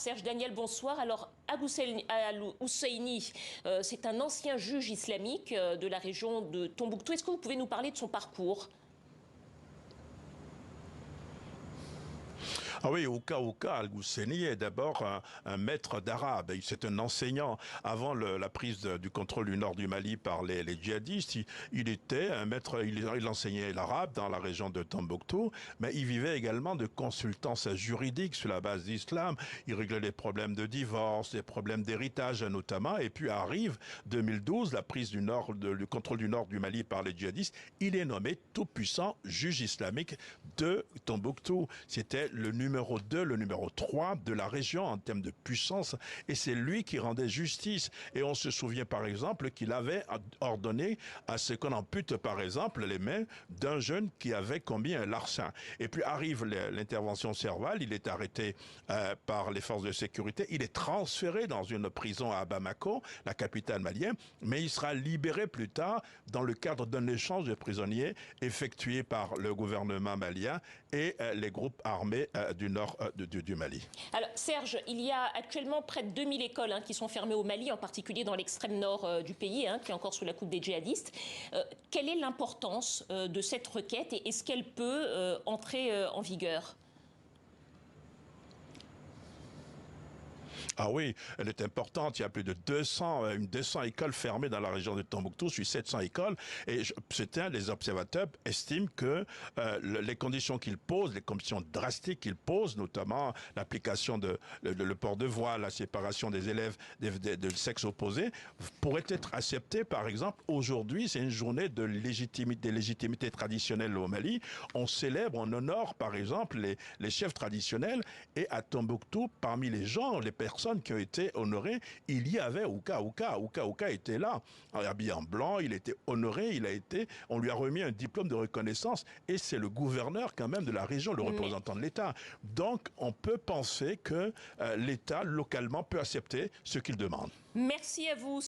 Serge Daniel, bonsoir. Alors, Abou Al-Husseini, c'est un ancien juge islamique de la région de Tombouctou. Est-ce que vous pouvez nous parler de son parcours? Ah oui, Ouka Al-Husseini est d'abord un maître d'arabe. C'est un enseignant. Avant la prise du contrôle du nord du Mali par les djihadistes, il était un maître, il enseignait l'arabe dans la région de Tombouctou, mais il vivait également de consultance juridique sur la base d'islam. Il réglait les problèmes de divorce, les problèmes d'héritage notamment, et puis arrive 2012, la prise du contrôle du nord du Mali par les djihadistes. Il est nommé tout-puissant juge islamique de Tombouctou. C'était le numéro 2, le numéro 3 de la région en termes de puissance, et c'est lui qui rendait justice. Et on se souvient par exemple qu'il avait ordonné à ce qu'on ampute par exemple les mains d'un jeune qui avait commis un larcin. Et puis arrive l'intervention Serval, il est arrêté par les forces de sécurité, il est transféré dans une prison à Bamako, la capitale malienne, mais il sera libéré plus tard dans le cadre d'un échange de prisonniers effectué par le gouvernement malien et les groupes armés du nord du Mali. Alors, Serge, il y a actuellement près de 2000 écoles qui sont fermées au Mali, en particulier dans l'extrême nord du pays, qui est encore sous la coupe des djihadistes. Quelle est l'importance de cette requête et est-ce qu'elle peut entrer en vigueur ? Ah oui, elle est importante. Il y a plus de 200 écoles fermées dans la région de Tombouctou, sur 700 écoles. Et les observateurs estiment que les conditions qu'ils posent, les conditions drastiques qu'ils posent, notamment l'application le port de voile, la séparation des élèves de sexe opposé, pourraient être acceptées. Par exemple, aujourd'hui, c'est une journée de légitimité traditionnelle au Mali. On célèbre, on honore, par exemple, les chefs traditionnels. Et à Tombouctou, parmi les gens, les personnes qui ont été honorées, il y avait Ouka était là, habillé en blanc, il était honoré, on lui a remis un diplôme de reconnaissance et c'est le gouverneur quand même de la région, le représentant de l'État. Donc on peut penser que l'État localement peut accepter ce qu'il demande. Merci à vous.